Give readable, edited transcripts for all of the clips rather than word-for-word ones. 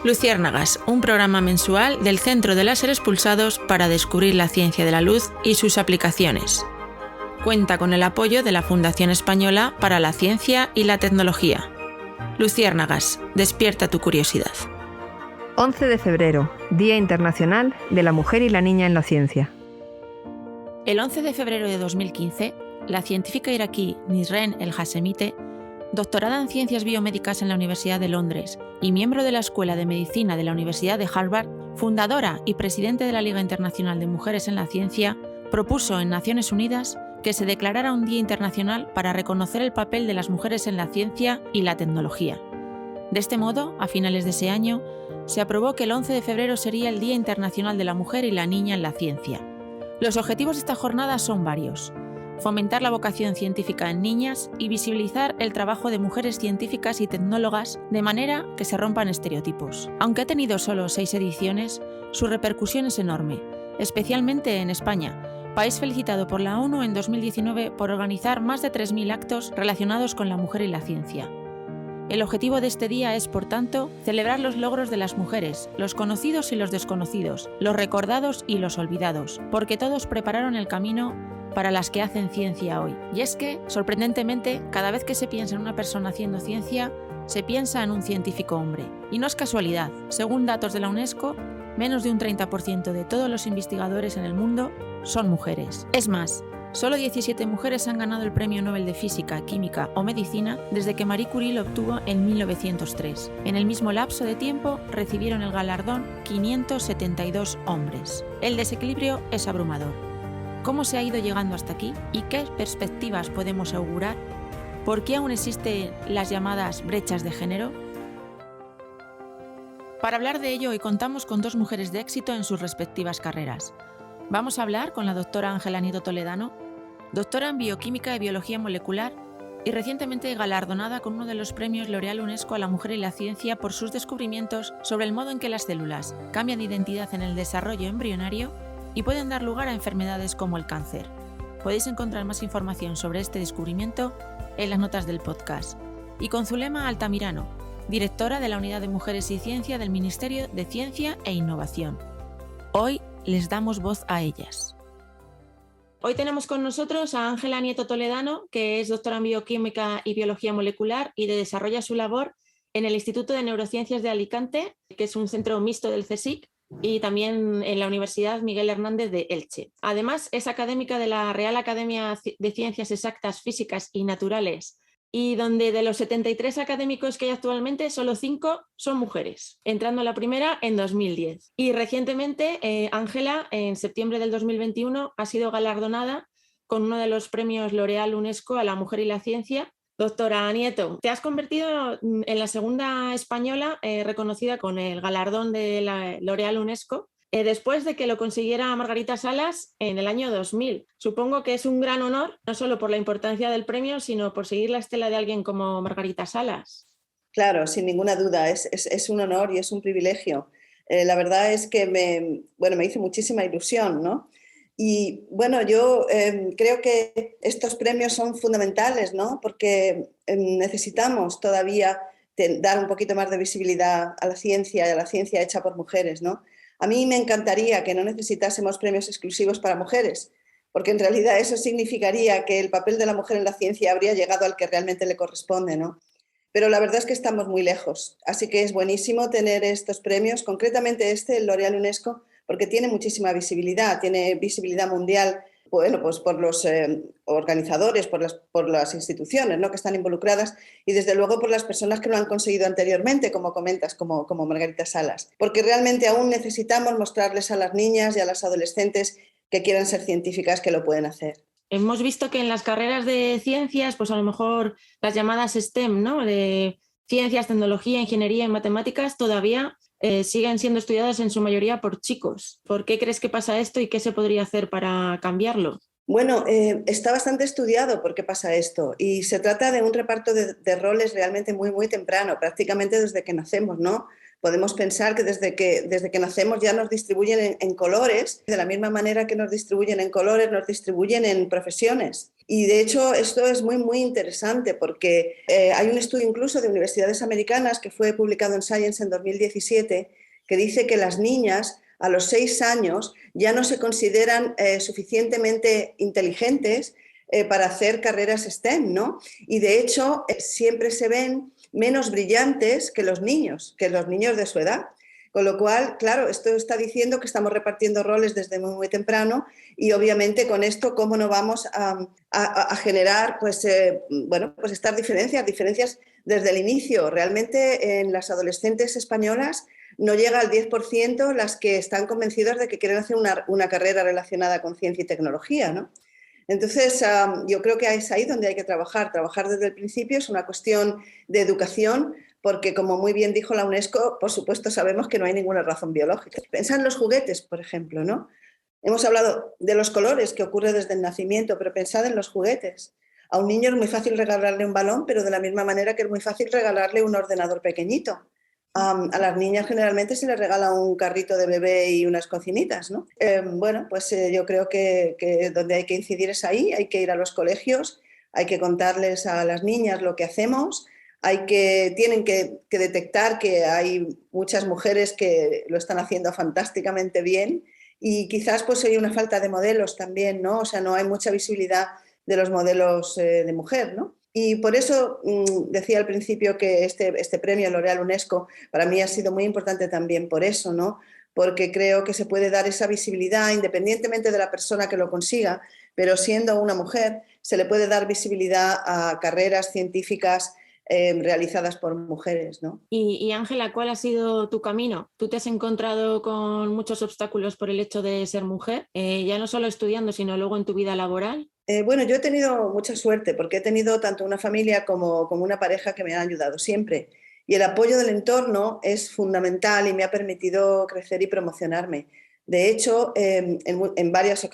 Luciérnagas, un programa mensual del Centro de Láser Expulsados para descubrir la ciencia de la luz y sus aplicaciones. Cuenta con el apoyo de la Fundación Española para la Ciencia y la Tecnología. Luciérnagas, despierta tu curiosidad. 11 de febrero, Día Internacional de la Mujer y la Niña en la Ciencia. El 11 de febrero de 2015, la científica iraquí Nisreen El-Hashemite, doctorada en Ciencias Biomédicas en la Universidad de Londres y miembro de la Escuela de Medicina de la Universidad de Harvard, fundadora y presidente de la Liga Internacional de Mujeres en la Ciencia, propuso en Naciones Unidas que se declarara un Día Internacional para reconocer el papel de las mujeres en la ciencia y la tecnología. De este modo, a finales de ese año, se aprobó que el 11 de febrero sería el Día Internacional de la Mujer y la Niña en la Ciencia. Los objetivos de esta jornada son varios: fomentar la vocación científica en niñas y visibilizar el trabajo de mujeres científicas y tecnólogas de manera que se rompan estereotipos. Aunque ha tenido solo 6 ediciones, su repercusión es enorme, especialmente en España, país felicitado por la ONU en 2019 por organizar más de 3.000 actos relacionados con la mujer y la ciencia. El objetivo de este día es, por tanto, celebrar los logros de las mujeres, los conocidos y los desconocidos, los recordados y los olvidados, porque todos prepararon el camino para las que hacen ciencia hoy. Y es que, sorprendentemente, cada vez que se piensa en una persona haciendo ciencia, se piensa en un científico hombre. Y no es casualidad. Según datos de la UNESCO, menos de un 30% de todos los investigadores en el mundo son mujeres. Es más, solo 17 mujeres han ganado el Premio Nobel de Física, Química o Medicina desde que Marie Curie lo obtuvo en 1903. En el mismo lapso de tiempo recibieron el galardón 572 hombres. El desequilibrio es abrumador. ¿Cómo se ha ido llegando hasta aquí? ¿Y qué perspectivas podemos augurar? ¿Por qué aún existen las llamadas brechas de género? Para hablar de ello, hoy contamos con 2 mujeres de éxito en sus respectivas carreras. Vamos a hablar con la doctora Ángela Nieto Toledano, doctora en Bioquímica y Biología Molecular y recientemente galardonada con uno de los premios L'Oréal UNESCO a la Mujer y la Ciencia por sus descubrimientos sobre el modo en que las células cambian de identidad en el desarrollo embrionario y pueden dar lugar a enfermedades como el cáncer. Podéis encontrar más información sobre este descubrimiento en las notas del podcast. Y con Zulema Altamirano, directora de la Unidad de Mujeres y Ciencia del Ministerio de Ciencia e Innovación. Hoy les damos voz a ellas. Hoy tenemos con nosotros a Ángela Nieto Toledano, que es doctora en Bioquímica y Biología Molecular y desarrolla su labor en el Instituto de Neurociencias de Alicante, que es un centro mixto del CSIC, y también en la Universidad Miguel Hernández de Elche. Además, es académica de la Real Academia de Ciencias Exactas, Físicas y Naturales, y donde de los 73 académicos que hay actualmente, solo 5 son mujeres, entrando la primera en 2010. Y recientemente, Ángela, en septiembre del 2021, ha sido galardonada con uno de los premios L'Oréal UNESCO a la Mujer y la Ciencia. Doctora Nieto, te has convertido en la segunda española reconocida con el galardón de la L'Oréal UNESCO después de que lo consiguiera Margarita Salas en el año 2000. Supongo que es un gran honor, no solo por la importancia del premio, sino por seguir la estela de alguien como Margarita Salas. Claro, sin ninguna duda, es un honor y es un privilegio. La verdad es que me hizo muchísima ilusión, ¿no? Y bueno, yo creo que estos premios son fundamentales, ¿no? Porque necesitamos todavía dar un poquito más de visibilidad a la ciencia hecha por mujeres, ¿no? A mí me encantaría que no necesitásemos premios exclusivos para mujeres, porque en realidad eso significaría que el papel de la mujer en la ciencia habría llegado al que realmente le corresponde, ¿no? Pero la verdad es que estamos muy lejos, así que es buenísimo tener estos premios, concretamente el L'Oréal UNESCO, porque tiene muchísima visibilidad, tiene visibilidad mundial, bueno, pues por los organizadores, por las instituciones, ¿no?, que están involucradas y desde luego por las personas que lo han conseguido anteriormente, como comentas, como Margarita Salas, porque realmente aún necesitamos mostrarles a las niñas y a las adolescentes que quieran ser científicas que lo pueden hacer. Hemos visto que en las carreras de ciencias, pues a lo mejor las llamadas STEM, ¿no?, de ciencias, tecnología, ingeniería y matemáticas, todavía siguen siendo estudiadas en su mayoría por chicos. ¿Por qué crees que pasa esto y qué se podría hacer para cambiarlo? Bueno, está bastante estudiado por qué pasa esto y se trata de un reparto de roles realmente muy, muy temprano, prácticamente desde que nacemos, ¿no? Podemos pensar que desde que nacemos ya nos distribuyen en colores, de la misma manera que nos distribuyen en colores, nos distribuyen en profesiones. Y de hecho esto es muy, muy interesante porque hay un estudio incluso de universidades americanas que fue publicado en Science en 2017 que dice que las niñas a los 6 años ya no se consideran suficientemente inteligentes para hacer carreras STEM, ¿no? Y de hecho siempre se ven menos brillantes que los niños de su edad. Con lo cual, claro, esto está diciendo que estamos repartiendo roles desde muy, muy temprano y obviamente con esto, ¿cómo no vamos a generar pues estas diferencias desde el inicio? Realmente en las adolescentes españolas no llega al 10% las que están convencidas de que quieren hacer una carrera relacionada con ciencia y tecnología, ¿no? Entonces, yo creo que es ahí donde hay que trabajar desde el principio, es una cuestión de educación, porque como muy bien dijo la UNESCO, por supuesto sabemos que no hay ninguna razón biológica. Pensad en los juguetes, por ejemplo, ¿no? Hemos hablado de los colores, que ocurre desde el nacimiento, pero pensad en los juguetes. A un niño es muy fácil regalarle un balón, pero de la misma manera que es muy fácil regalarle un ordenador pequeñito. A las niñas generalmente se les regala un carrito de bebé y unas cocinitas, ¿no? Yo creo que donde hay que incidir es ahí, hay que ir a los colegios, hay que contarles a las niñas lo que hacemos, tienen que detectar que hay muchas mujeres que lo están haciendo fantásticamente bien y quizás pues hay una falta de modelos también, ¿no? O sea, no hay mucha visibilidad de los modelos de mujer, ¿no? Y por eso decía al principio que este premio L'Oréal UNESCO para mí ha sido muy importante también por eso, ¿no? Porque creo que se puede dar esa visibilidad independientemente de la persona que lo consiga, pero siendo una mujer se le puede dar visibilidad a carreras científicas realizadas por mujeres, ¿no? Y Ángela, ¿cuál ha sido tu camino? ¿Tú te has encontrado con muchos obstáculos por el hecho de ser mujer, ya no solo estudiando, sino luego en tu vida laboral? Yo he tenido mucha suerte porque he tenido tanto una familia como una pareja que me han ayudado siempre. Y el apoyo del entorno es fundamental y me ha permitido crecer y promocionarme. De hecho, en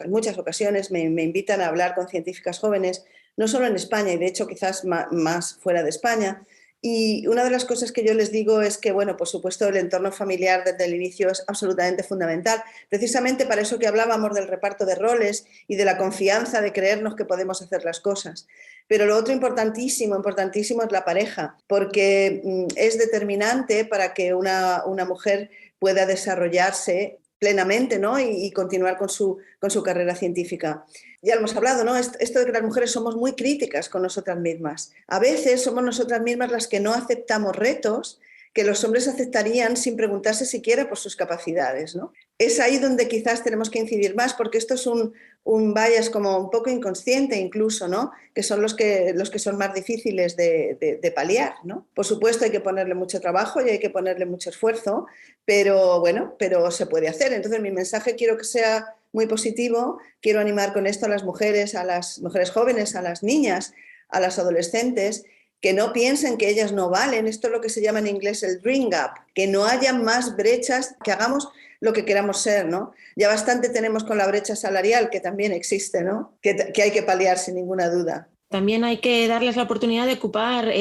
muchas ocasiones me invitan a hablar con científicas jóvenes, no solo en España y de hecho quizás más fuera de España. Y una de las cosas que yo les digo es que, bueno, por supuesto, el entorno familiar desde el inicio es absolutamente fundamental, precisamente para eso que hablábamos del reparto de roles y de la confianza de creernos que podemos hacer las cosas. Pero lo otro importantísimo es la pareja, porque es determinante para que una mujer pueda desarrollarse plenamente, ¿no? y continuar con su carrera científica. Ya lo hemos hablado, ¿no? Esto de que las mujeres somos muy críticas con nosotras mismas. A veces somos nosotras mismas las que no aceptamos retos que los hombres aceptarían sin preguntarse siquiera por sus capacidades, ¿no? Es ahí donde quizás tenemos que incidir más, porque esto es un bias como un poco inconsciente incluso, ¿no? Que son los que son más difíciles de paliar, ¿no? Por supuesto hay que ponerle mucho trabajo y hay que ponerle mucho esfuerzo, pero se puede hacer. Entonces mi mensaje quiero que sea muy positivo, quiero animar con esto a las mujeres jóvenes, a las niñas, a las adolescentes, que no piensen que ellas no valen. Esto es lo que se llama en inglés el dream gap, que no haya más brechas, que hagamos lo que queramos ser, ¿no? Ya bastante tenemos con la brecha salarial, que también existe, ¿no? Que hay que paliar sin ninguna duda. También hay que darles la oportunidad de ocupar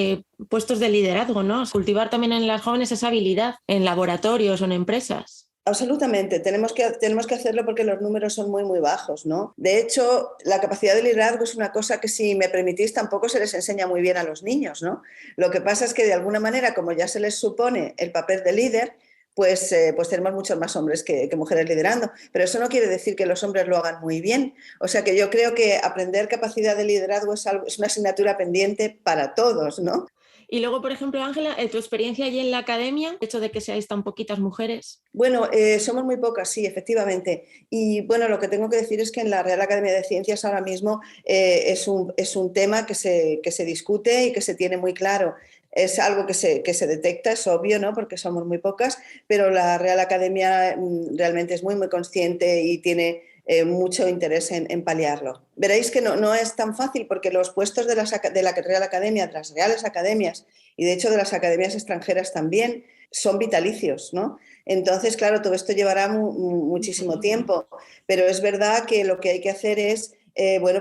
puestos de liderazgo, ¿no? Cultivar también en las jóvenes esa habilidad en laboratorios o en empresas. Absolutamente, tenemos que hacerlo porque los números son muy, muy bajos, ¿no? De hecho, la capacidad de liderazgo es una cosa que, si me permitís, tampoco se les enseña muy bien a los niños, ¿no? Lo que pasa es que, de alguna manera, como ya se les supone el papel de líder, pues tenemos muchos más hombres que mujeres liderando. Pero eso no quiere decir que los hombres lo hagan muy bien. O sea que yo creo que aprender capacidad de liderazgo es una asignatura pendiente para todos, ¿no? Y luego, por ejemplo, Ángela, tu experiencia allí en la academia, el hecho de que seáis tan poquitas mujeres. Bueno, somos muy pocas, sí, efectivamente. Y bueno, lo que tengo que decir es que en la Real Academia de Ciencias ahora mismo es un tema que se discute y que se tiene muy claro. Es algo que se detecta, es obvio, ¿no? Porque somos muy pocas, pero la Real Academia realmente es muy, muy consciente y tiene mucho interés en paliarlo. Veréis que no es tan fácil, porque los puestos de la Real Academia, de las reales academias y de hecho de las academias extranjeras también, son vitalicios, ¿no? Entonces, claro, todo esto llevará muchísimo tiempo, pero es verdad que lo que hay que hacer es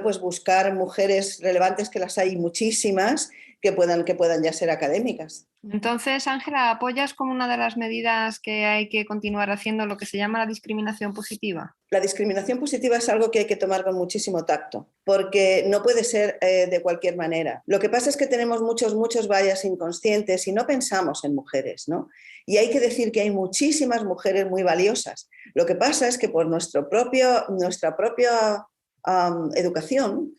pues buscar mujeres relevantes, que las hay muchísimas, que puedan ya ser académicas. Entonces, Ángela, ¿apoyas como una de las medidas que hay que continuar haciendo lo que se llama la discriminación positiva? La discriminación positiva es algo que hay que tomar con muchísimo tacto, porque no puede ser de cualquier manera. Lo que pasa es que tenemos muchos bias inconscientes y no pensamos en mujeres, ¿no? Y hay que decir que hay muchísimas mujeres muy valiosas. Lo que pasa es que por nuestra propia educación,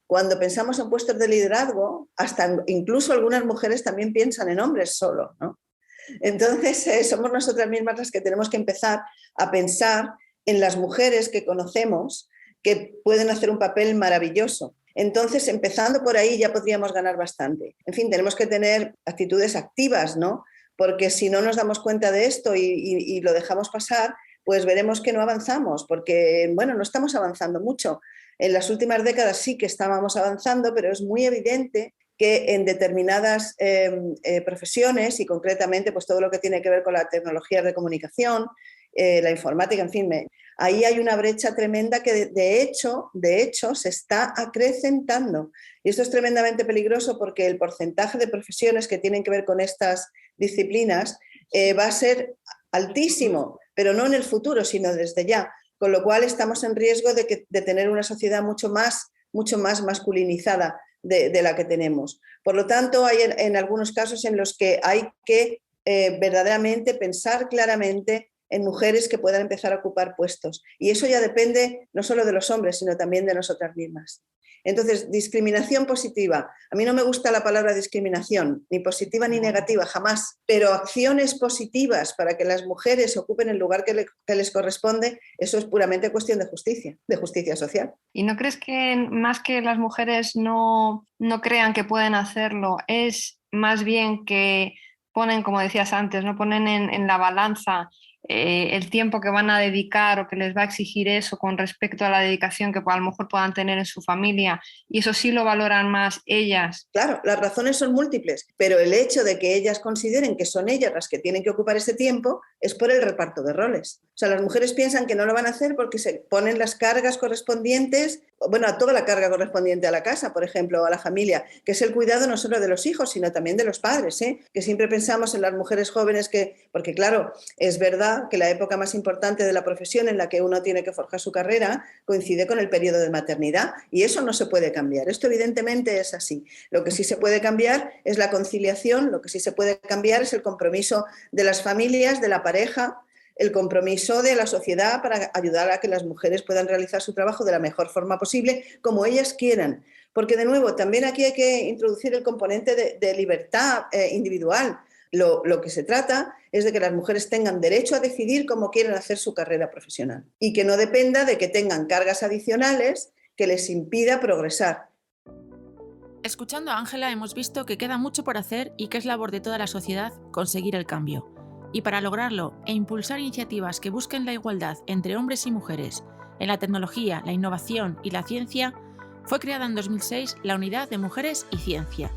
cuando pensamos en puestos de liderazgo, hasta incluso algunas mujeres también piensan en hombres solo, ¿no? Entonces, somos nosotras mismas las que tenemos que empezar a pensar en las mujeres que conocemos que pueden hacer un papel maravilloso. Entonces, empezando por ahí ya podríamos ganar bastante. En fin, tenemos que tener actitudes activas, ¿no? Porque si no nos damos cuenta de esto y lo dejamos pasar, pues veremos que no avanzamos, porque, bueno, no estamos avanzando mucho. En las últimas décadas sí que estábamos avanzando, pero es muy evidente que en determinadas profesiones y concretamente pues todo lo que tiene que ver con la tecnología de comunicación, la informática, en fin, ahí hay una brecha tremenda que de hecho se está acrecentando. Y esto es tremendamente peligroso porque el porcentaje de profesiones que tienen que ver con estas disciplinas va a ser altísimo, pero no en el futuro, sino desde ya. Con lo cual estamos en riesgo de tener una sociedad mucho más masculinizada de la que tenemos. Por lo tanto, hay en algunos casos en los que hay que verdaderamente pensar claramente en mujeres que puedan empezar a ocupar puestos. Y eso ya depende no solo de los hombres, sino también de nosotras mismas. Entonces, discriminación positiva. A mí no me gusta la palabra discriminación, ni positiva ni negativa, jamás, pero acciones positivas para que las mujeres ocupen el lugar que les corresponde, eso es puramente cuestión de justicia social. ¿Y no crees que más que las mujeres no crean que pueden hacerlo, es más bien que ponen, como decías antes, no ponen en la balanza el tiempo que van a dedicar o que les va a exigir eso con respecto a la dedicación que a lo mejor puedan tener en su familia, y eso sí lo valoran más ellas? Claro, las razones son múltiples, pero el hecho de que ellas consideren que son ellas las que tienen que ocupar ese tiempo es por el reparto de roles. O sea, las mujeres piensan que no lo van a hacer porque se ponen las cargas correspondientes, bueno, a toda la carga correspondiente a la casa, por ejemplo, o a la familia, que es el cuidado no solo de los hijos, sino también de los padres, que siempre pensamos en las mujeres jóvenes porque claro, es verdad que la época más importante de la profesión en la que uno tiene que forjar su carrera coincide con el periodo de maternidad y eso no se puede cambiar. Esto evidentemente es así. Lo que sí se puede cambiar es la conciliación, lo que sí se puede cambiar es el compromiso de las familias, de la pareja, el compromiso de la sociedad para ayudar a que las mujeres puedan realizar su trabajo de la mejor forma posible, como ellas quieran. Porque, de nuevo, también aquí hay que introducir el componente de libertad individual. Lo que se trata es de que las mujeres tengan derecho a decidir cómo quieren hacer su carrera profesional y que no dependa de que tengan cargas adicionales que les impida progresar. Escuchando a Ángela hemos visto que queda mucho por hacer y que es labor de toda la sociedad conseguir el cambio. Y para lograrlo e impulsar iniciativas que busquen la igualdad entre hombres y mujeres en la tecnología, la innovación y la ciencia, fue creada en 2006 la Unidad de Mujeres y Ciencia.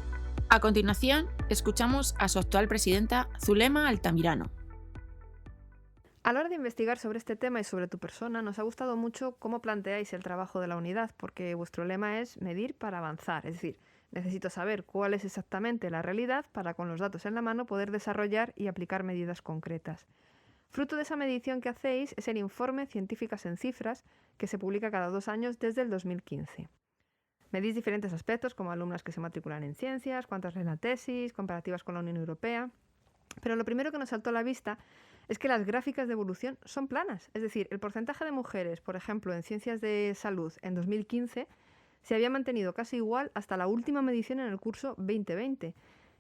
A continuación, escuchamos a su actual presidenta, Zulema Altamirano. A la hora de investigar sobre este tema y sobre tu persona, nos ha gustado mucho cómo planteáis el trabajo de la unidad, porque vuestro lema es medir para avanzar, es decir, necesito saber cuál es exactamente la realidad para, con los datos en la mano, poder desarrollar y aplicar medidas concretas. Fruto de esa medición que hacéis es el informe Científicas en Cifras, que se publica cada 2 años desde el 2015. Medís diferentes aspectos como alumnas que se matriculan en ciencias, cuántas leen la tesis, comparativas con la Unión Europea. Pero lo primero que nos saltó a la vista es que las gráficas de evolución son planas. Es decir, el porcentaje de mujeres, por ejemplo, en ciencias de salud en 2015 se había mantenido casi igual hasta la última medición en el curso 2020.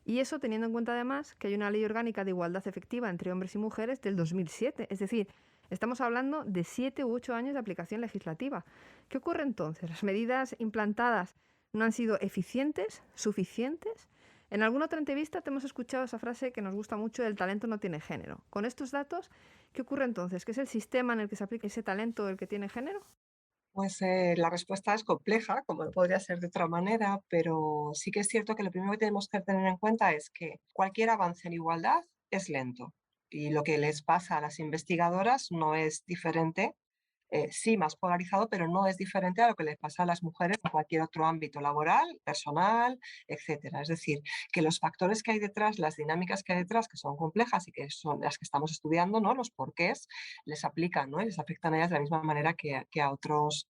Y eso teniendo en cuenta además que hay una ley orgánica de igualdad efectiva entre hombres y mujeres del 2007. Es decir, estamos hablando de 7 u 8 años de aplicación legislativa. ¿Qué ocurre entonces? ¿Las medidas implantadas no han sido eficientes, suficientes? En alguna otra entrevista te hemos escuchado esa frase que nos gusta mucho: el talento no tiene género. Con estos datos, ¿qué ocurre entonces? ¿Qué es el sistema en el que se aplica ese talento el que tiene género? Pues la respuesta es compleja, como no podría ser de otra manera, pero sí que es cierto que lo primero que tenemos que tener en cuenta es que cualquier avance en igualdad es lento y lo que les pasa a las investigadoras no es diferente sí más polarizado, pero no es diferente a lo que les pasa a las mujeres en cualquier otro ámbito laboral, personal, etcétera. Es decir, que los factores que hay detrás, las dinámicas que hay detrás, que son complejas y que son las que estamos estudiando, ¿no? Los porqués les aplican, ¿no? Y les afectan a ellas de la misma manera que a otros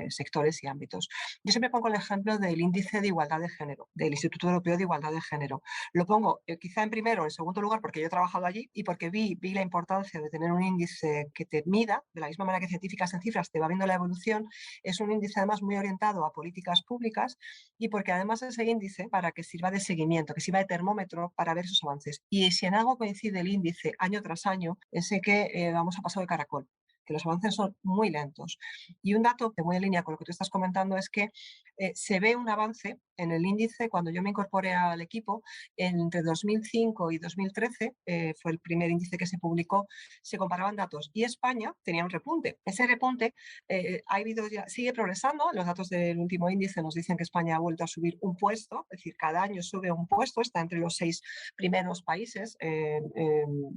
sectores y ámbitos. Yo siempre pongo el ejemplo del índice de igualdad de género, del Instituto Europeo de Igualdad de Género. Lo pongo quizá en primero o en segundo lugar porque yo he trabajado allí y porque vi la importancia de tener un índice que te mida, de la misma manera que científicas en cifras te va viendo la evolución. Es un índice además muy orientado a políticas públicas y porque además ese índice para que sirva de seguimiento, que sirva de termómetro para ver esos avances. Y si en algo coincide el índice año tras año, es que vamos a paso de caracol, que los avances son muy lentos. Y un dato que muy en línea con lo que tú estás comentando es que se ve un avance en el índice cuando yo me incorporé al equipo entre 2005 y 2013, fue el primer índice que se publicó, se comparaban datos y España tenía un repunte. Ese repunte sigue progresando. Los datos del último índice nos dicen que España ha vuelto a subir un puesto, es decir, cada año sube un puesto, está entre los 6 primeros países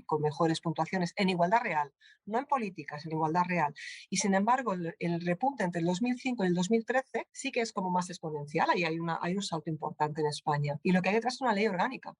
con mejores puntuaciones en igualdad real, no en políticas, en igualdad real. Y sin embargo, el repunte entre el 2005 y el 2013 sí que es como más exponencial. Ahí hay un salto importante en España. Y lo que hay detrás es una ley orgánica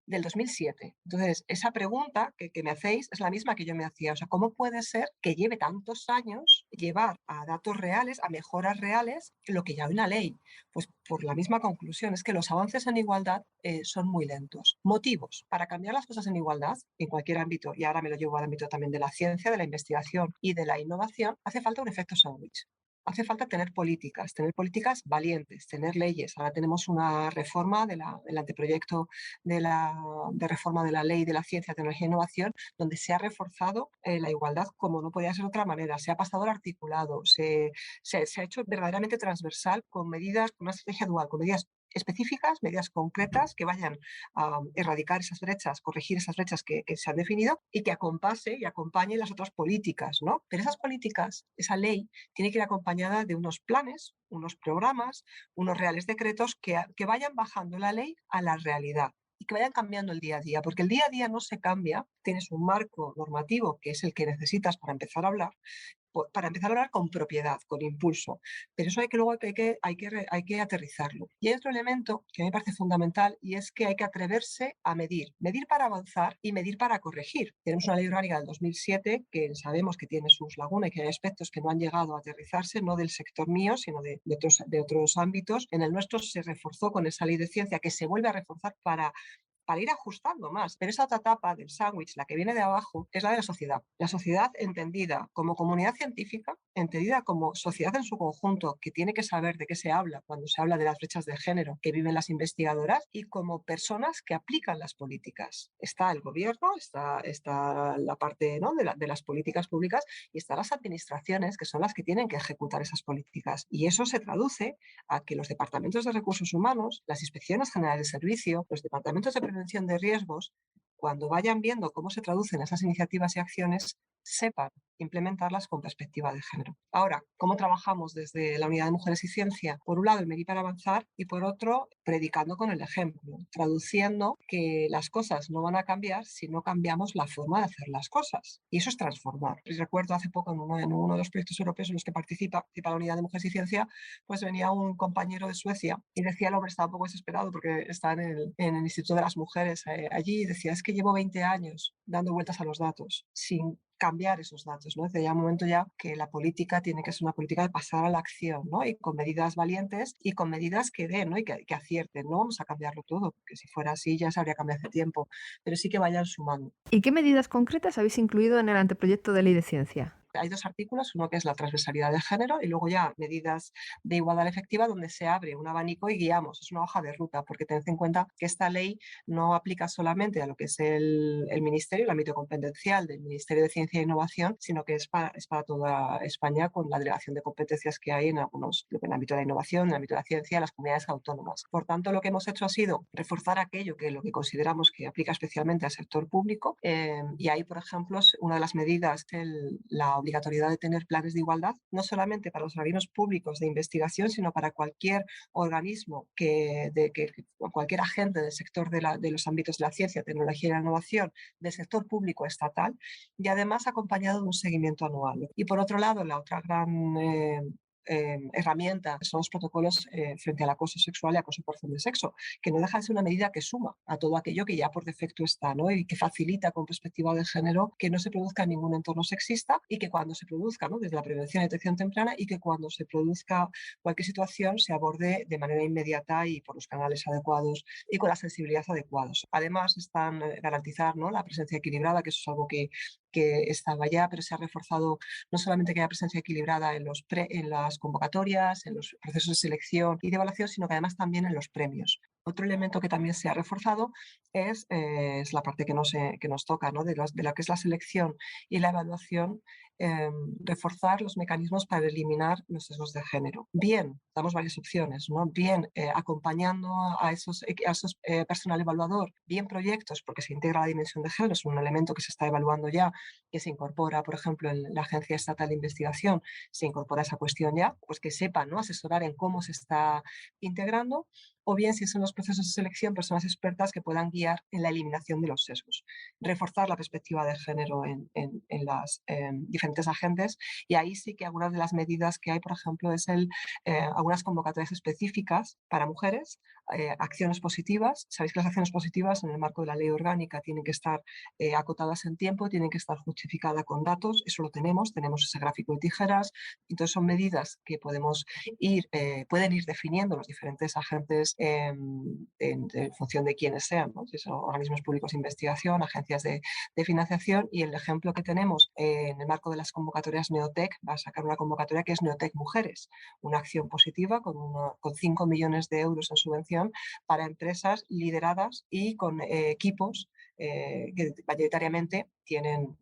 del 2007. Entonces, esa pregunta que me hacéis es la misma que yo me hacía. O sea, ¿cómo puede ser que lleve tantos años llevar a datos reales, a mejoras reales, lo que ya hay una ley? Pues por la misma conclusión, es que los avances en igualdad son muy lentos. Motivos para cambiar las cosas en igualdad, en cualquier ámbito, y ahora me lo llevo al ámbito también de la ciencia, de la investigación y de la innovación, hace falta un efecto sándwich. Hace falta tener políticas valientes, tener leyes. Ahora tenemos una reforma del anteproyecto de reforma de la Ley de la Ciencia, Tecnología e Innovación, donde se ha reforzado la igualdad como no podía ser de otra manera. Se ha pasado al articulado, se ha hecho verdaderamente transversal con medidas, con una estrategia dual, con medidas específicas, medidas concretas que vayan a erradicar esas brechas, corregir esas brechas que se han definido y que acompase y acompañe las otras políticas, ¿no? Pero esas políticas, esa ley, tiene que ir acompañada de unos planes, unos programas, unos reales decretos que vayan bajando la ley a la realidad y que vayan cambiando el día a día, porque el día a día no se cambia, tienes un marco normativo que es el que necesitas para empezar a hablar con propiedad, con impulso, pero eso hay que aterrizarlo. Y hay otro elemento que a mí me parece fundamental y es que hay que atreverse a medir para avanzar y medir para corregir. Tenemos una ley orgánica del 2007 que sabemos que tiene sus lagunas y que hay aspectos que no han llegado a aterrizarse, no del sector mío, sino de otros ámbitos. En el nuestro se reforzó con esa ley de ciencia que se vuelve a reforzar para ir ajustando más. Pero esa otra etapa del sándwich, la que viene de abajo, es la de la sociedad. La sociedad entendida como comunidad científica, entendida como sociedad en su conjunto, que tiene que saber de qué se habla cuando se habla de las brechas de género que viven las investigadoras, y como personas que aplican las políticas. Está el gobierno, está la parte, ¿no?, de las políticas públicas, y están las administraciones, que son las que tienen que ejecutar esas políticas. Y eso se traduce a que los departamentos de recursos humanos, las inspecciones generales de servicio, los departamentos de prevención de riesgos, cuando vayan viendo cómo se traducen esas iniciativas y acciones, sepan implementarlas con perspectiva de género. Ahora, ¿cómo trabajamos desde la Unidad de Mujeres y Ciencia? Por un lado, el medir para avanzar y por otro, predicando con el ejemplo, traduciendo que las cosas no van a cambiar si no cambiamos la forma de hacer las cosas. Y eso es transformar. Y recuerdo hace poco en uno de los proyectos europeos en los que participa la Unidad de Mujeres y Ciencia, pues venía un compañero de Suecia y decía, el hombre estaba un poco desesperado porque está en el Instituto de las Mujeres allí, y decía, es que llevo 20 años dando vueltas a los datos sin cambiar esos datos, ¿no? Decía, ya un momento ya que la política tiene que ser una política de pasar a la acción, ¿no? Y con medidas valientes y con medidas que den, ¿no? Y que acierten. No vamos a cambiarlo todo, porque si fuera así ya se habría cambiado hace tiempo, pero sí que vayan sumando. ¿Y qué medidas concretas habéis incluido en el anteproyecto de ley de ciencia? Hay dos artículos, uno que es la transversalidad de género y luego ya medidas de igualdad efectiva, donde se abre un abanico y guiamos, es una hoja de ruta, porque tened en cuenta que esta ley no aplica solamente a lo que es el ministerio, el ámbito competencial del Ministerio de Ciencia e Innovación, sino que es para toda España, con la delegación de competencias que hay en el ámbito de la innovación, en el ámbito de la ciencia, las comunidades autónomas. Por tanto, lo que hemos hecho ha sido reforzar lo que consideramos que aplica especialmente al sector público, y ahí, por ejemplo, una de las medidas es la obligatoriedad de tener planes de igualdad, no solamente para los organismos públicos de investigación, sino para cualquier organismo, cualquier agente del sector de los ámbitos de la ciencia, tecnología y la innovación, del sector público estatal, y además acompañado de un seguimiento anual. Y por otro lado, la otra gran herramienta son los protocolos frente al acoso sexual y acoso por razón de sexo, que no deja de ser una medida que suma a todo aquello que ya por defecto está, ¿no? Y que facilita con perspectiva de género que no se produzca ningún entorno sexista y que cuando se produzca, ¿no?, desde la prevención y detección temprana, y que cuando se produzca cualquier situación se aborde de manera inmediata y por los canales adecuados y con la sensibilidad adecuados. Además, están garantizar, ¿no?, la presencia equilibrada, que eso es algo que estaba ya, pero se ha reforzado no solamente que haya presencia equilibrada en las convocatorias, en los procesos de selección y de evaluación, sino que además también en los premios. Otro elemento que también se ha reforzado es la parte que nos toca, ¿no?, de la que es la selección y la evaluación, reforzar los mecanismos para eliminar los sesgos de género. Bien, damos varias opciones, ¿no? Bien, acompañando a esos personal evaluador, bien proyectos, porque se integra la dimensión de género, es un elemento que se está evaluando ya, que se incorpora, por ejemplo, en la Agencia Estatal de Investigación, se incorpora esa cuestión ya, pues que sepan, ¿no?, asesorar en cómo se está integrando, o bien si son los procesos de selección, personas expertas que puedan guiar en la eliminación de los sesgos. Reforzar la perspectiva de género en las diferentes agentes, y ahí sí que algunas de las medidas que hay, por ejemplo, es algunas convocatorias específicas para mujeres, acciones positivas. Sabéis que las acciones positivas en el marco de la ley orgánica tienen que estar acotadas en tiempo, tienen que estar justificadas con datos, eso lo tenemos ese gráfico de tijeras. Entonces son medidas que pueden ir definiendo los diferentes agentes en función de quiénes sean, ¿no? Si son organismos públicos de investigación, agencias de financiación, y el ejemplo que tenemos en el marco de las convocatorias Neotec, va a sacar una convocatoria que es Neotec Mujeres, una acción positiva con 5 millones de euros en subvención para empresas lideradas y con equipos que mayoritariamente tienen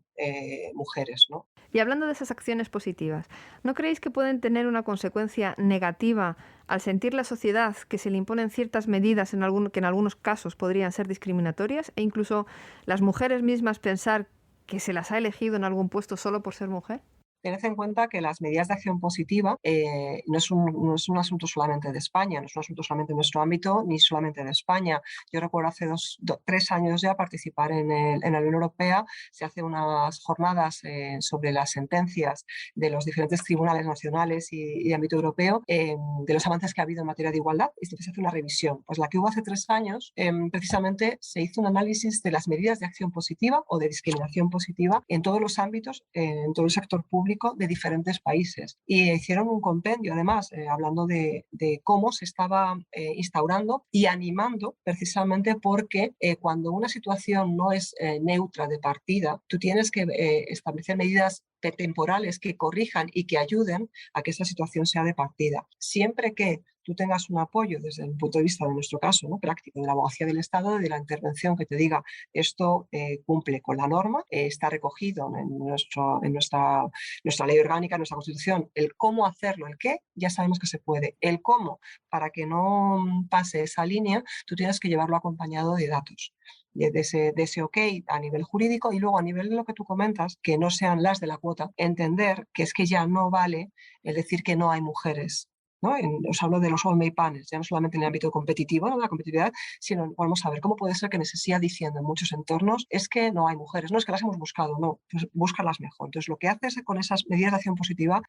mujeres, ¿no? Y hablando de esas acciones positivas, ¿no creéis que pueden tener una consecuencia negativa al sentir la sociedad que se le imponen ciertas medidas que en algunos casos podrían ser discriminatorias, e incluso las mujeres mismas pensar que se las ha elegido en algún puesto solo por ser mujer? Tened en cuenta que las medidas de acción positiva no es un asunto solamente de España, no es un asunto solamente de nuestro ámbito, ni solamente de España. Yo recuerdo hace 3 años ya participar en la Unión Europea. Se hacen unas jornadas sobre las sentencias de los diferentes tribunales nacionales y de ámbito europeo, de los avances que ha habido en materia de igualdad, y se hace una revisión. Pues la que hubo hace 3 años, precisamente se hizo un análisis de las medidas de acción positiva o de discriminación positiva en todos los ámbitos, en todo el sector público de diferentes países, y hicieron un compendio además hablando de cómo se estaba instaurando y animando, precisamente porque cuando una situación no es neutra de partida, tú tienes que establecer medidas temporales que corrijan y que ayuden a que esa situación sea de partida. Siempre que tú tengas un apoyo desde el punto de vista de nuestro caso, ¿no?, práctico, de la abogacía del Estado, de la intervención que te diga esto cumple con la norma, está recogido en nuestra ley orgánica, en nuestra Constitución, el cómo hacerlo, el qué, ya sabemos que se puede. El cómo, para que no pase esa línea, tú tienes que llevarlo acompañado de datos, de ese ok a nivel jurídico, y luego a nivel de lo que tú comentas, que no sean las de la cuota, entender que es que ya no vale el decir que no hay mujeres, ¿no? Os hablo de los all-male panels, ya no solamente en el ámbito competitivo, ¿no?, de la competitividad, sino vamos a ver cómo puede ser que se siga diciendo en muchos entornos es que no hay mujeres, no es que las hemos buscado, no, pues búscalas mejor. Entonces lo que haces con esas medidas de acción positiva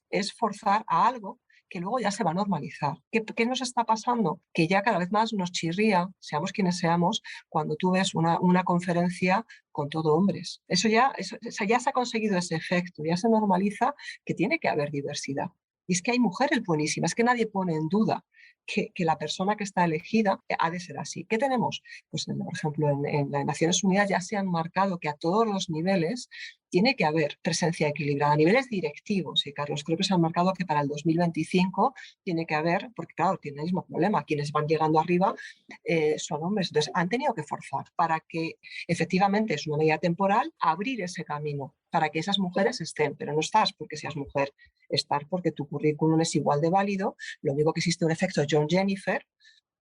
es forzar a algo que luego ya se va a normalizar. ¿Qué nos está pasando? Que ya cada vez más nos chirría, seamos quienes seamos, cuando tú ves una conferencia con todo hombres. Eso ya se ha conseguido ese efecto, ya se normaliza que tiene que haber diversidad. Y es que hay mujeres buenísimas, es que nadie pone en duda que la persona que está elegida ha de ser así. ¿Qué tenemos? Pues, por ejemplo, en las Naciones Unidas ya se han marcado que a todos los niveles tiene que haber presencia equilibrada. A niveles directivos, y Carlos, creo que se han marcado que para el 2025 tiene que haber, porque claro, tiene el mismo problema, quienes van llegando arriba son hombres. Entonces han tenido que forzar para que efectivamente, es una medida temporal, abrir ese camino para que esas mujeres estén, pero no estás porque seas mujer, estar porque tu currículum es igual de válido. Lo único que existe un efecto John Jennifer,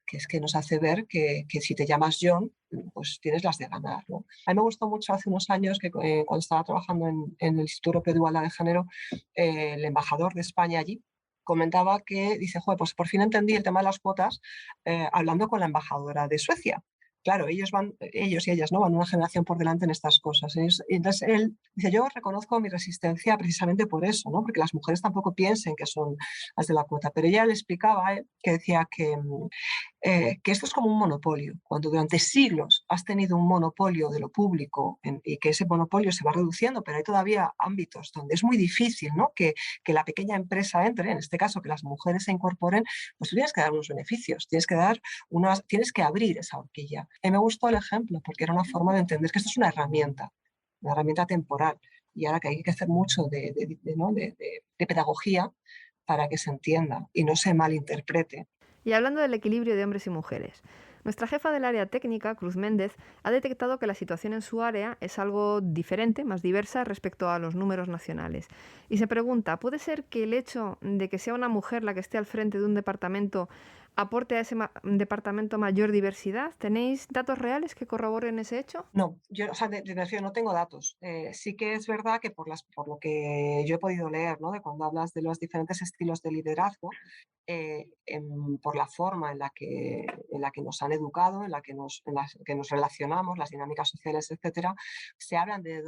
que es que nos hace ver que si te llamas John, pues tienes las de ganar, ¿no? A mí me gustó mucho hace unos años que cuando estaba trabajando en el Instituto Europeo de Igualdad de Género, el embajador de España allí comentaba que, dice, joder, pues por fin entendí el tema de las cuotas hablando con la embajadora de Suecia. Claro, ellos y ellas, ¿no? Van una generación por delante en estas cosas. Y entonces él dice, yo reconozco mi resistencia precisamente por eso, ¿no? Porque las mujeres tampoco piensen que son las de la cuota. Pero ella le explicaba, que decía que esto es como un monopolio. Cuando durante siglos has tenido un monopolio de lo público y que ese monopolio se va reduciendo, pero hay todavía ámbitos donde es muy difícil, ¿no? que la pequeña empresa entre, en este caso que las mujeres se incorporen, pues tú tienes que dar unos beneficios, tienes que abrir esa horquilla. Y me gustó el ejemplo porque era una forma de entender que esto es una herramienta temporal, y ahora que hay que hacer mucho de pedagogía para que se entienda y no se malinterprete. Y hablando del equilibrio de hombres y mujeres, nuestra jefa del área técnica, Cruz Méndez, ha detectado que la situación en su área es algo diferente, más diversa respecto a los números nacionales. Y se pregunta, ¿puede ser que el hecho de que sea una mujer la que esté al frente de un departamento aporte a ese departamento mayor diversidad? ¿Tenéis datos reales que corroboren ese hecho? No, yo, o sea, no tengo datos. Sí que es verdad que por lo que yo he podido leer, ¿no? De cuando hablas de los diferentes estilos de liderazgo, por la forma en la que nos han educado, en la que nos relacionamos, las dinámicas sociales, etcétera, se hablan de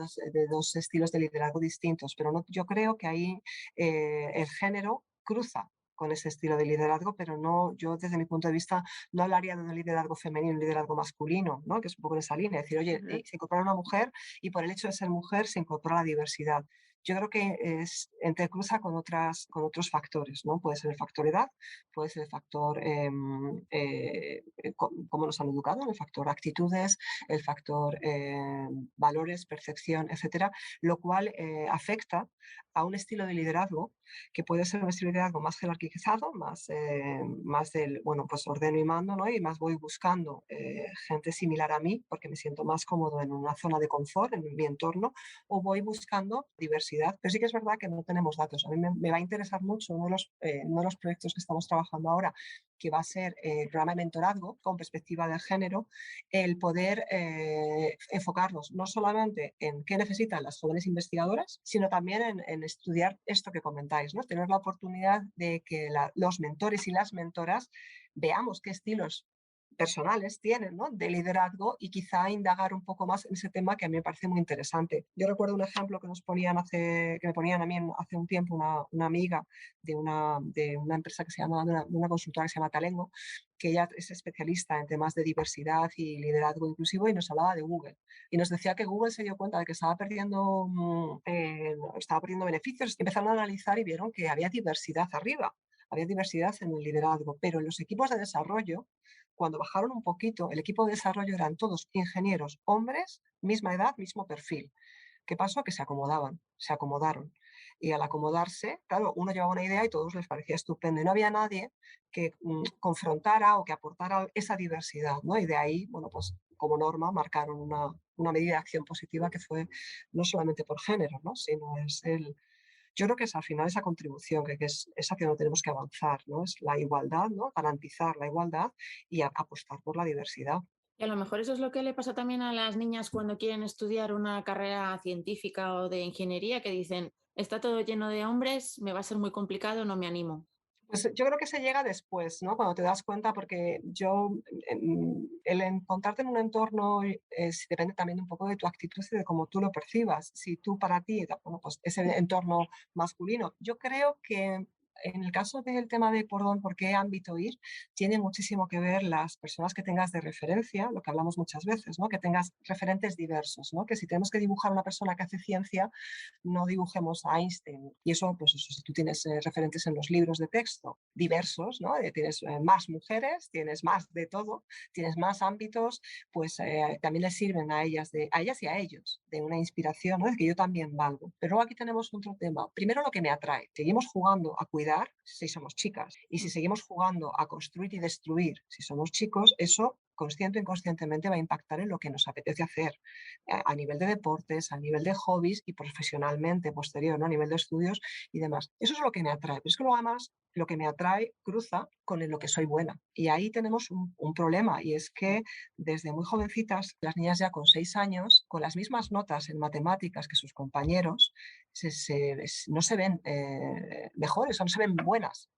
dos estilos de liderazgo distintos, pero no, yo creo que ahí el género cruza con ese estilo de liderazgo, pero no, yo desde mi punto de vista no hablaría de un liderazgo femenino, un liderazgo masculino, ¿no? Que es un poco en esa línea, decir, oye, se incorpora una mujer y por el hecho de ser mujer se incorpora la diversidad. Yo creo que entrecruza con otros factores, ¿no? Puede ser el factor edad, puede ser el factor cómo nos han educado, el factor actitudes, el factor valores, percepción, etcétera, lo cual afecta a un estilo de liderazgo que puede ser un estilo de liderazgo más jerarquizado, más del, bueno, pues ordeno y mando, ¿no? Y más voy buscando gente similar a mí porque me siento más cómodo en una zona de confort, en mi entorno, o voy buscando diversidad. Pero sí que es verdad que no tenemos datos. A mí me va a interesar mucho uno de los proyectos que estamos trabajando ahora, que va a ser el programa de mentorazgo con perspectiva de género, el poder enfocarnos no solamente en qué necesitan las jóvenes investigadoras, sino también en estudiar esto que comentáis, ¿no? Tener la oportunidad de que los mentores y las mentoras veamos qué estilos personales tienen, ¿no? De liderazgo, y quizá indagar un poco más en ese tema que a mí me parece muy interesante. Yo recuerdo un ejemplo que me ponían a mí hace un tiempo una amiga de una empresa que se llama, de una consultora que se llama Talengo, que ella es especialista en temas de diversidad y liderazgo inclusivo, y nos hablaba de Google. Y nos decía que Google se dio cuenta de que estaba perdiendo beneficios, y empezaron a analizar y vieron que había diversidad arriba, había diversidad en el liderazgo, pero en los equipos de desarrollo, cuando bajaron un poquito, el equipo de desarrollo eran todos ingenieros, hombres, misma edad, mismo perfil. ¿Qué pasó? Que se acomodaron. Y al acomodarse, claro, uno llevaba una idea y a todos les parecía estupendo. Y no había nadie que confrontara o que aportara esa diversidad, ¿no? Y de ahí, bueno, pues como norma marcaron una medida de acción positiva que fue no solamente por género, ¿no? Sino yo creo que es al final esa contribución, que es esa que no tenemos que avanzar, ¿no? Es la igualdad, ¿no? Garantizar la igualdad y apostar por la diversidad. Y a lo mejor eso es lo que le pasa también a las niñas cuando quieren estudiar una carrera científica o de ingeniería, que dicen, está todo lleno de hombres, me va a ser muy complicado, no me animo. Pues yo creo que se llega después, ¿no? Cuando te das cuenta, porque el encontrarte en un entorno depende también un poco de tu actitud y de cómo tú lo percibas. Si tú para ti, bueno, pues ese entorno masculino, yo creo que en el caso del tema de por qué ámbito ir, tiene muchísimo que ver las personas que tengas de referencia, lo que hablamos muchas veces, ¿no? Que tengas referentes diversos, ¿no? Que si tenemos que dibujar a una persona que hace ciencia, no dibujemos a Einstein. Y eso, pues eso, si tú tienes referentes en los libros de texto diversos, ¿no? Tienes más mujeres, tienes más de todo, tienes más ámbitos, pues también les sirven a ellas y a ellos de una inspiración, ¿no? De que yo también valgo. Pero luego aquí tenemos otro tema. Primero, lo que me atrae. Seguimos jugando a cuidar si somos chicas, y si seguimos jugando a construir y destruir si somos chicos, eso consciente o inconscientemente va a impactar en lo que nos apetece hacer a nivel de deportes, a nivel de hobbies y profesionalmente posterior, ¿no? A nivel de estudios y demás. Eso es lo que me atrae. Pero es que luego además lo que me atrae cruza con lo que soy buena. Y ahí tenemos un problema, y es que desde muy jovencitas, las niñas ya con 6 años, con las mismas notas en matemáticas que sus compañeros, no se ven mejores o no se ven buenas.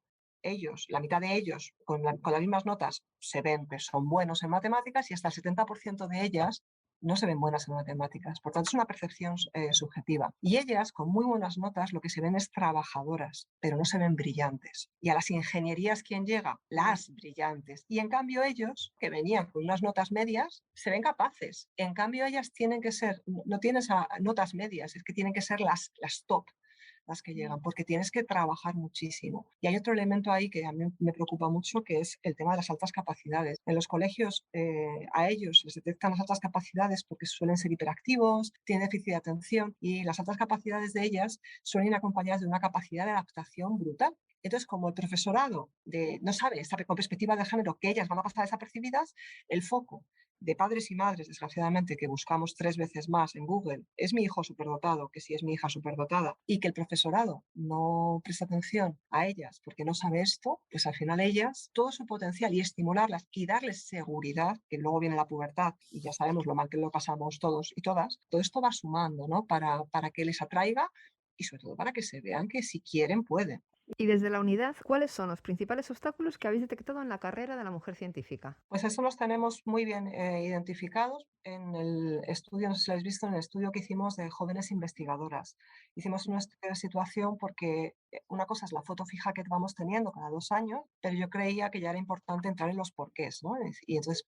Ellos, la mitad de ellos, con las mismas notas, se ven que son buenos en matemáticas, y hasta el 70% de ellas no se ven buenas en matemáticas. Por tanto, es una percepción subjetiva. Y ellas, con muy buenas notas, lo que se ven es trabajadoras, pero no se ven brillantes. Y a las ingenierías, ¿quién llega? Las brillantes. Y en cambio ellos, que venían con unas notas medias, se ven capaces. En cambio ellas tienen que ser, no tienen notas medias, es que tienen que ser las top, las que llegan, porque tienes que trabajar muchísimo. Y hay otro elemento ahí que a mí me preocupa mucho, que es el tema de las altas capacidades. En los colegios a ellos les detectan las altas capacidades porque suelen ser hiperactivos, tienen déficit de atención, y las altas capacidades de ellas suelen ir acompañadas de una capacidad de adaptación brutal. Entonces, como el profesorado no sabe con perspectiva de género que ellas van a pasar desapercibidas, el foco de padres y madres, desgraciadamente, que buscamos 3 veces más en Google, es mi hijo superdotado, que si es mi hija superdotada, y que el profesorado no presta atención a ellas porque no sabe esto, pues al final ellas, todo su potencial, y estimularlas y darles seguridad, que luego viene la pubertad y ya sabemos lo mal que lo pasamos todos y todas, todo esto va sumando, ¿no? Para que les atraiga y sobre todo para que se vean que si quieren pueden. Y desde la unidad, ¿cuáles son los principales obstáculos que habéis detectado en la carrera de la mujer científica? Pues eso los tenemos muy bien identificados en el estudio, no sé si lo habéis visto, en el estudio que hicimos de jóvenes investigadoras. Hicimos un estudio de situación porque una cosa es la foto fija que vamos teniendo cada 2 años, pero yo creía que ya era importante entrar en los porqués, ¿no? Y entonces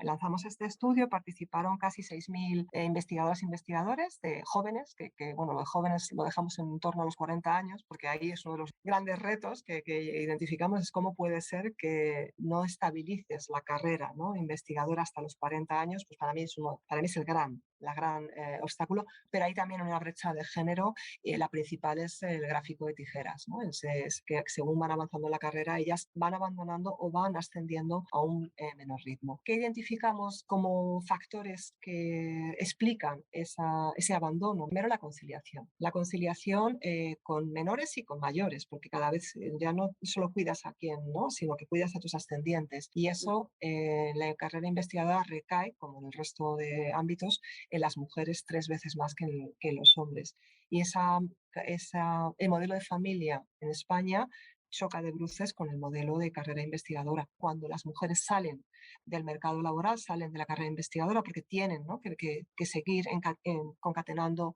lanzamos este estudio, participaron casi 6.000 investigadoras e investigadores de jóvenes, bueno, los jóvenes lo dejamos en torno a los 40 años, porque ahí es uno de los grandes retos que identificamos, es cómo puede ser que no estabilices la carrera, ¿no? Investigadora hasta los 40 años, pues para mí es el gran obstáculo, pero hay también una brecha de género, y la principal es el gráfico de tijeras, ¿no? Es que según van avanzando en la carrera, ellas van abandonando o van ascendiendo a un menor ritmo. ¿Qué identificamos como factores que explican ese abandono? Primero, la conciliación. La conciliación con menores y con mayores, porque cada vez ya no solo cuidas a quien, ¿no? Sino que cuidas a tus ascendientes. Y eso, la carrera investigadora recae, como en el resto de ámbitos, en las mujeres 3 veces más que en los hombres. Y el modelo de familia en España choca de bruces con el modelo de carrera investigadora. Cuando las mujeres salen del mercado laboral, salen de la carrera investigadora porque tienen, ¿no? que seguir concatenando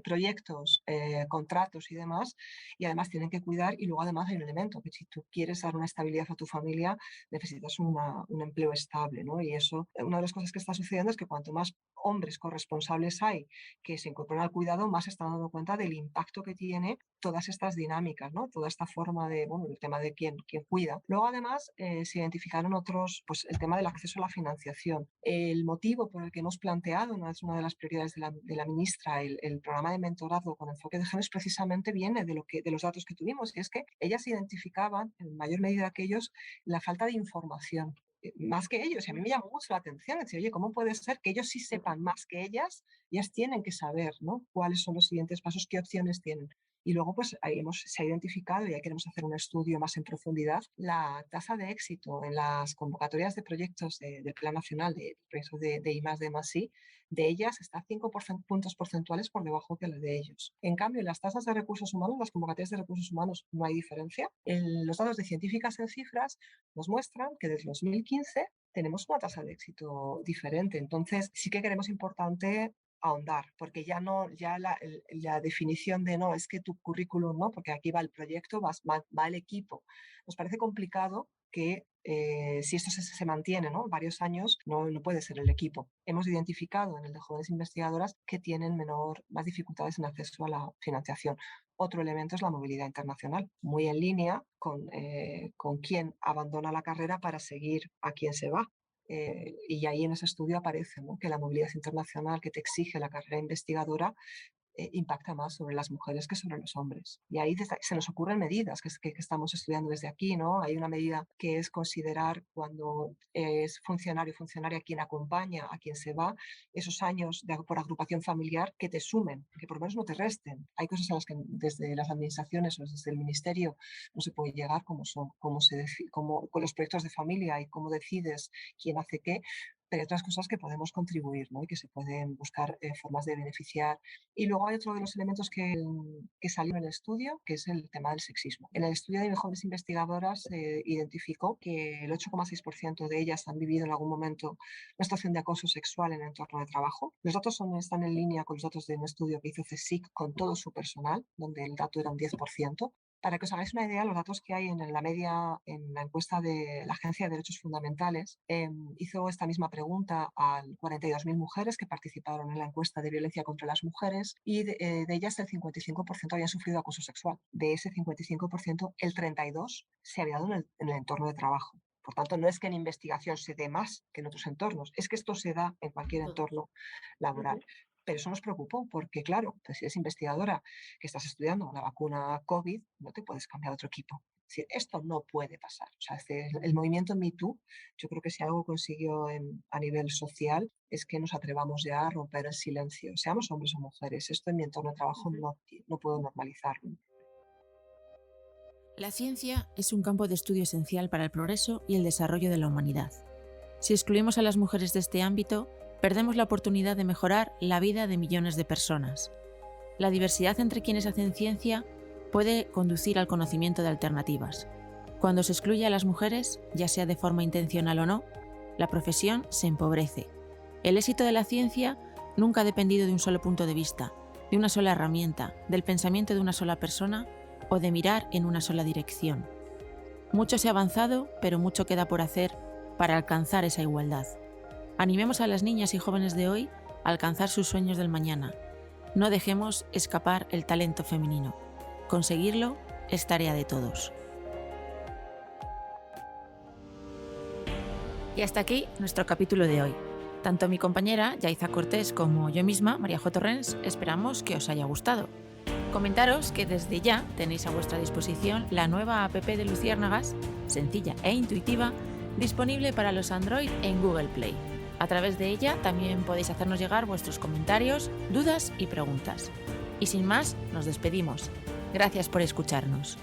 proyectos, contratos y demás, y además tienen que cuidar, y luego además hay un elemento, que si tú quieres dar una estabilidad a tu familia, necesitas un empleo estable, ¿no? Y eso, una de las cosas que está sucediendo es que cuanto más hombres corresponsables hay que se incorporan al cuidado, más se están dando cuenta del impacto que tiene todas estas dinámicas, ¿no? Toda esta forma de, bueno, el tema de quién cuida. Luego, además, se identificaron otros, pues el tema del acceso a la financiación. El motivo por el que hemos planteado, ¿no? Es una de las prioridades de la ministra, el programa de mentorazgo con enfoque de género, precisamente viene de los datos que tuvimos, y es que ellas identificaban, en mayor medida que ellos, la falta de información. Más que ellos, y a mí me llamó mucho la atención, decir, oye, ¿cómo puede ser que ellos sí sepan más que ellas tienen que saber, ¿no? Cuáles son los siguientes pasos, qué opciones tienen? Y luego, pues ahí se ha identificado, y ahí queremos hacer un estudio más en profundidad, la tasa de éxito en las convocatorias de proyectos del Plan Nacional de proyectos de I+D+I, de ellas está 5 puntos porcentuales por debajo que la de ellos. En cambio, en las tasas de recursos humanos, las convocatorias de recursos humanos, no hay diferencia. Los datos de científicas en cifras nos muestran que desde 2015 tenemos una tasa de éxito diferente. Entonces, sí que creemos importante ahondar, porque ya la definición de no, es que tu currículum no, porque aquí va el proyecto, va el equipo. Nos parece complicado que si esto se mantiene, ¿no? Varios años, no puede ser el equipo. Hemos identificado en el de jóvenes investigadoras que tienen más dificultades en acceso a la financiación. Otro elemento es la movilidad internacional, muy en línea con quién abandona la carrera para seguir a quién se va. Y ahí en ese estudio aparece, ¿no? Que la movilidad internacional que te exige la carrera investigadora impacta más sobre las mujeres que sobre los hombres. Y ahí se nos ocurren medidas que estamos estudiando desde aquí, ¿no? Hay una medida que es considerar cuando es funcionario o funcionaria quien acompaña a quien se va, esos años por agrupación familiar que te sumen, que por lo menos no te resten. Hay cosas a las que desde las administraciones o desde el ministerio no se puede llegar, como con los proyectos de familia y cómo decides quién hace qué, pero hay otras cosas que podemos contribuir, ¿no? Y que se pueden buscar formas de beneficiar. Y luego hay otro de los elementos que salió en el estudio, que es el tema del sexismo. En el estudio de mejores investigadoras se identificó que el 8,6% de ellas han vivido en algún momento una situación de acoso sexual en el entorno de trabajo. Los datos están en línea con los datos de un estudio que hizo CSIC con todo su personal, donde el dato era un 10%. Para que os hagáis una idea, los datos que hay en la media, en la encuesta de la Agencia de Derechos Fundamentales, hizo esta misma pregunta a 42.000 mujeres que participaron en la encuesta de violencia contra las mujeres y de ellas el 55% habían sufrido acoso sexual. De ese 55%, el 32% se había dado en el entorno de trabajo. Por tanto, no es que en investigación se dé más que en otros entornos, es que esto se da en cualquier entorno laboral. Pero eso nos preocupó porque, claro, pues si eres investigadora que estás estudiando la vacuna COVID, no te puedes cambiar a otro equipo. Es decir, esto no puede pasar. O sea, el movimiento Me Too, yo creo que si algo consiguió a nivel social es que nos atrevamos ya a romper el silencio, seamos hombres o mujeres. Esto en mi entorno de trabajo no puedo normalizarlo. La ciencia es un campo de estudio esencial para el progreso y el desarrollo de la humanidad. Si excluimos a las mujeres de este ámbito, perdemos la oportunidad de mejorar la vida de millones de personas. La diversidad entre quienes hacen ciencia puede conducir al conocimiento de alternativas. Cuando se excluye a las mujeres, ya sea de forma intencional o no, la profesión se empobrece. El éxito de la ciencia nunca ha dependido de un solo punto de vista, de una sola herramienta, del pensamiento de una sola persona o de mirar en una sola dirección. Mucho se ha avanzado, pero mucho queda por hacer para alcanzar esa igualdad. Animemos a las niñas y jóvenes de hoy a alcanzar sus sueños del mañana. No dejemos escapar el talento femenino. Conseguirlo es tarea de todos. Y hasta aquí nuestro capítulo de hoy. Tanto mi compañera Yaiza Cortés como yo misma, María J. Torrens, esperamos que os haya gustado. Comentaros que desde ya tenéis a vuestra disposición la nueva app de Luciérnagas, sencilla e intuitiva, disponible para los Android en Google Play. A través de ella también podéis hacernos llegar vuestros comentarios, dudas y preguntas. Y sin más, nos despedimos. Gracias por escucharnos.